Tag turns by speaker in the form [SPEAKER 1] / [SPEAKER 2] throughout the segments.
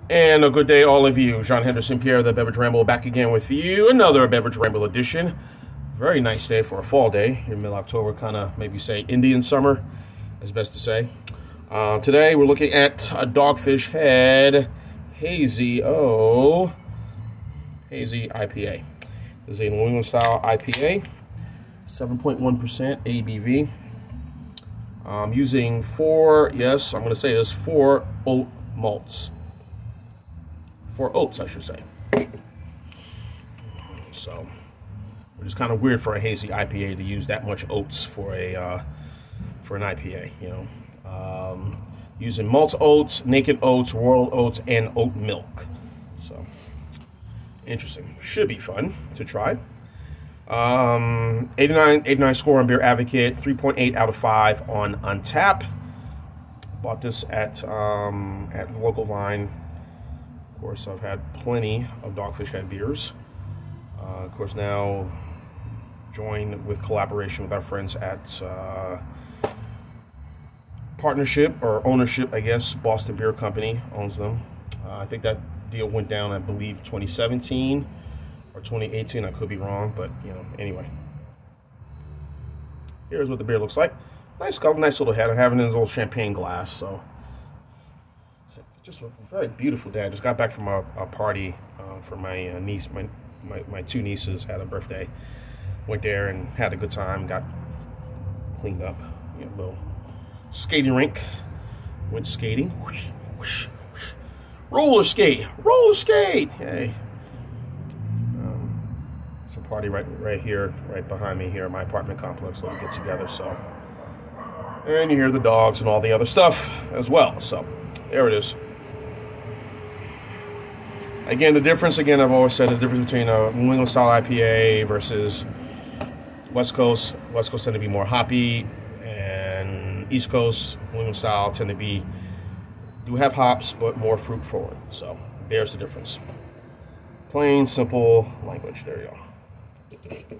[SPEAKER 1] And a good day, all of you. Jean Henderson Pierre, the Beverage Ramble, back again with you. Another Beverage Ramble edition. Very nice day for a fall day in mid-October, kind of maybe say Indian summer, is best to say. Today we're looking at a Dogfish Head Hazy-O Hazy IPA. This is a New England style IPA, 7.1% ABV. I'm using four oat malts. 4 oats, I should say. So, which is kind of weird for a hazy IPA to use that much oats for an IPA, you know. Using malted oats, naked oats, royal oats, and oat milk. So, interesting. Should be fun to try. 89 score on Beer Advocate, 3.8 out of 5 on Untappd. Bought this at the local Vine. Of course, I've had plenty of Dogfish Head beers. Of course, now joined with collaboration with our friends at partnership or ownership, I guess. Boston Beer Company owns them. I think that deal went down, I believe, 2017 or 2018. I could be wrong, but you know, anyway. Here's what the beer looks like. Nice little head. I'm having it in a little champagne glass, so. Just a very beautiful day. I just got back from a party for my niece. My two nieces had a birthday. Went there and had a good time. Got cleaned up. You know, a little skating rink. Went skating. Whoosh, whoosh, whoosh. Roller skate. Hey. It's a party right here, right behind me here in my apartment complex. So we get together. So, and you hear the dogs and all the other stuff as well. So there it is. Again, the difference, I've always said the difference between a New England style IPA versus West Coast. West Coast tend to be more hoppy, and East Coast, New England style, tend to be, do have hops, but more fruit forward. So there's the difference. Plain, simple language. There you go.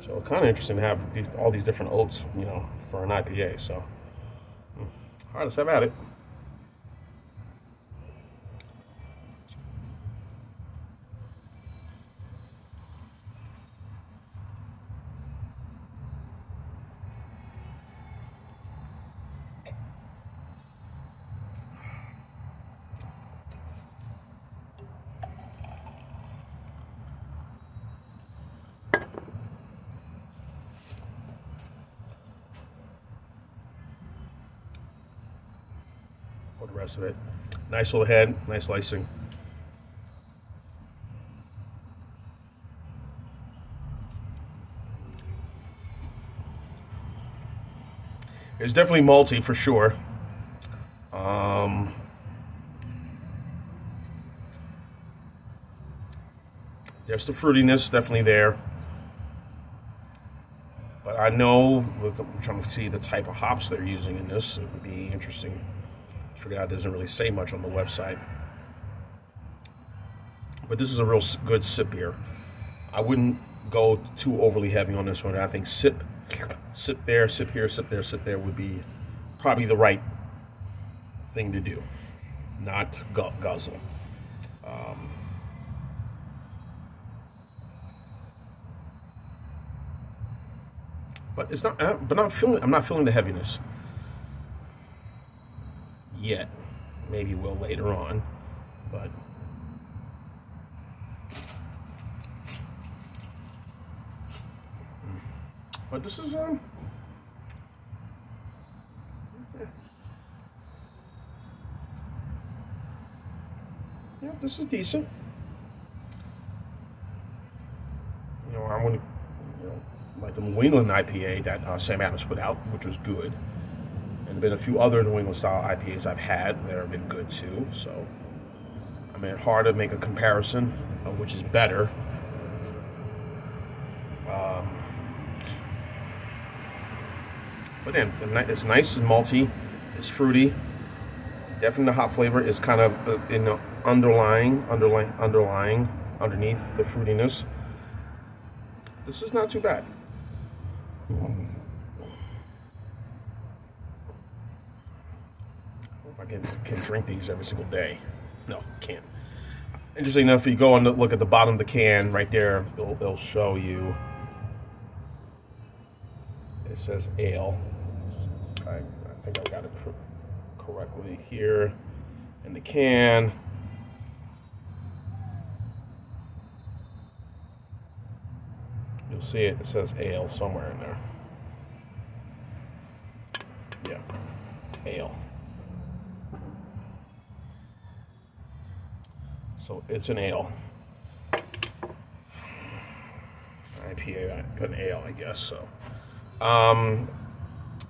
[SPEAKER 1] So kind of interesting to have all these different oats, you know, for an IPA. So, all right, let's have at it. For the rest of it, nice little head, nice lacing. It's definitely malty for sure. There's the fruitiness definitely there, but I know I'm trying to see the type of hops they're using in this. It would be interesting. I forgot it doesn't really say much on the website, but this is a real good sip beer. I wouldn't go too overly heavy on this one. I think sip there, sip here, sip there would be probably the right thing to do, not guzzle. But it's not. I'm not feeling the heaviness yet. Maybe will later on, but this is yeah, this is decent. You know, I want to, you know, like the New England IPA that Sam Adams put out, which was good. And been a few other New England style IPAs I've had that have been good too. So, I mean, hard to make a comparison of which is better. But then it's nice and malty, it's fruity. Definitely the hop flavor is kind of in the underlying underneath the fruitiness. This is not too bad. if I can drink these every single day. No, can't. Interesting enough, if you go and look at the bottom of the can right there, it'll show you. It says ale. I think I got it correctly here in the can. You'll see it. It says ale somewhere in there. Yeah, ale. So it's an ale. IPA, I put an ale, I guess. So,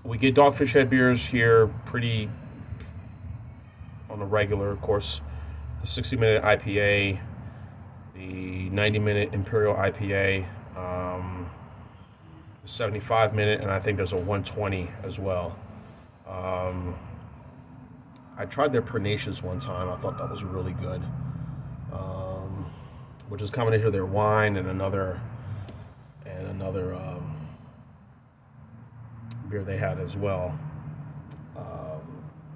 [SPEAKER 1] we get Dogfish Head beers here pretty on a regular. Of course, the 60-minute IPA, the 90-minute Imperial IPA, the 75-minute, and I think there's a 120 as well. I tried their Pernicious one time. I thought that was really good. Which is a combination of their wine and another beer they had as well,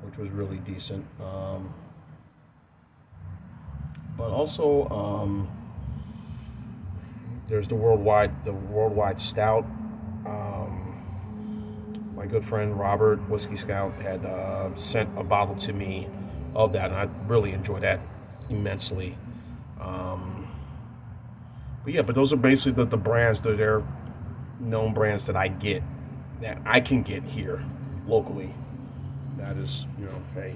[SPEAKER 1] which was really decent. But also, there's the worldwide stout. My good friend Robert, Whiskey Scout, had sent a bottle to me of that, and I really enjoyed that immensely. But yeah, but those are basically the brands that they're known brands that I can get here locally. That is, you know, hey,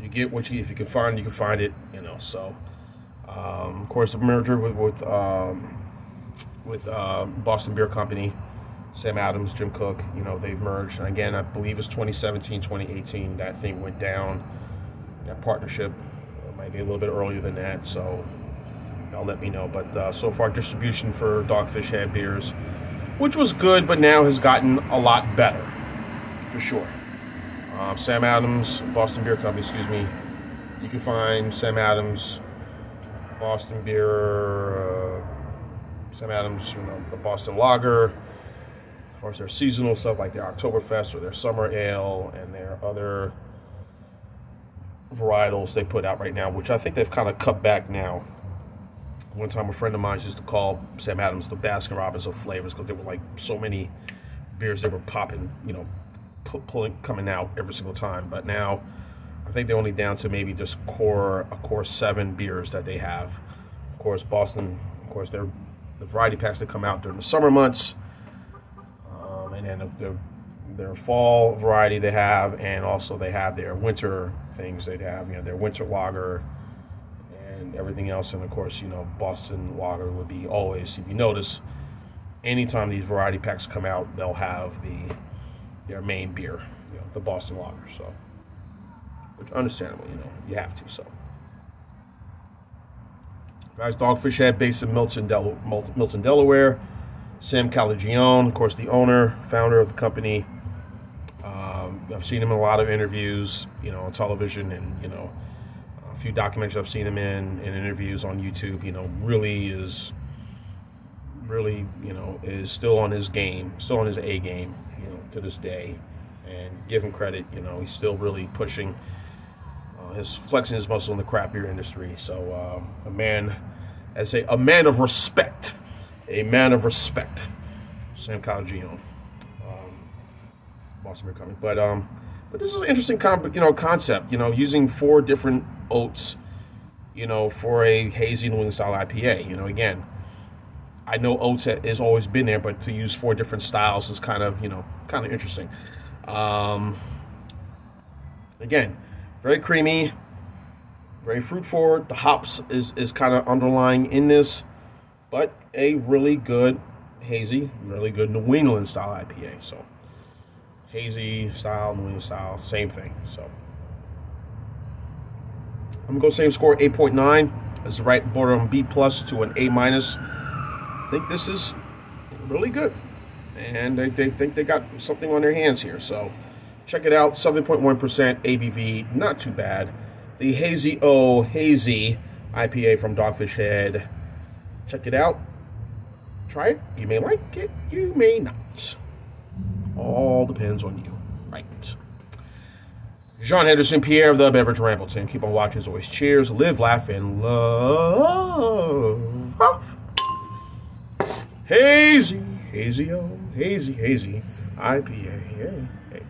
[SPEAKER 1] you get what you, if you can find, you can find it, you know. So, of course, the merger with Boston Beer Company, Sam Adams, Jim Cook, you know, they've merged. And again, I believe it's 2017, 2018 that thing went down. That partnership might be a little bit earlier than that. So, y'all let me know. But so far, distribution for Dogfish Head beers, which was good, but now has gotten a lot better, for sure. Sam Adams, Boston Beer Company, excuse me. You can find Sam Adams, Boston Beer, Sam Adams, you know, the Boston Lager. Of course, their seasonal stuff like their Oktoberfest or their Summer Ale and their other varietals they put out right now, which I think they've kind of cut back now. One time a friend of mine used to call Sam Adams the Baskin Robbins of flavors because there were like so many beers they were popping, you know, coming out every single time. But now I think they're only down to maybe just a core 7 beers that they have. Of course, Boston, of course, the variety packs that come out during the summer months, and then their fall variety they have, and also they have their winter things they have, you know, their winter lager and everything else. And of course, you know, Boston Lager would be always, if you notice, anytime these variety packs come out, they'll have their main beer, you know, the Boston Lager. So, which understandable, you know, you have to. So, guys, Dogfish Head, based in Milton, Delaware. Sam Calagione, of course, the owner, founder of the company. I've seen him in a lot of interviews, you know, on television, and, you know, a few documentaries I've seen him in interviews on YouTube. You know, really, you know, is still on his game, still on his A game, you know, to this day. And give him credit, you know, he's still really pushing, flexing his muscle in the craft beer industry. So, a man of respect. A man of respect, Sam Calagione, Boston Beer Company. But this is an interesting concept. You know, using 4 different oats, you know, for a hazy New England style IPA. You know, again, I know oats has always been there, but to use 4 different styles is kind of, you know, kind of interesting. Again, very creamy, very fruit forward. The hops is kind of underlying in this. But a really good hazy, really good New England style IPA. So, hazy style, New England style, same thing. So, I'm going to go same score, 8.9. It's right border on B plus to an A minus. I think this is really good. And they think they got something on their hands here. So, check it out, 7.1% ABV, not too bad. The Hazy-O Hazy IPA from Dogfish Head. Check it out. Try it. You may like it. You may not. All depends on you. Right. Jean Henderson Pierre of the Beverage Rambleton. Keep on watching as always. Cheers, live, laugh, and love. Hazy, Hazy-O, hazy, hazy, IPA. Yeah. Hey.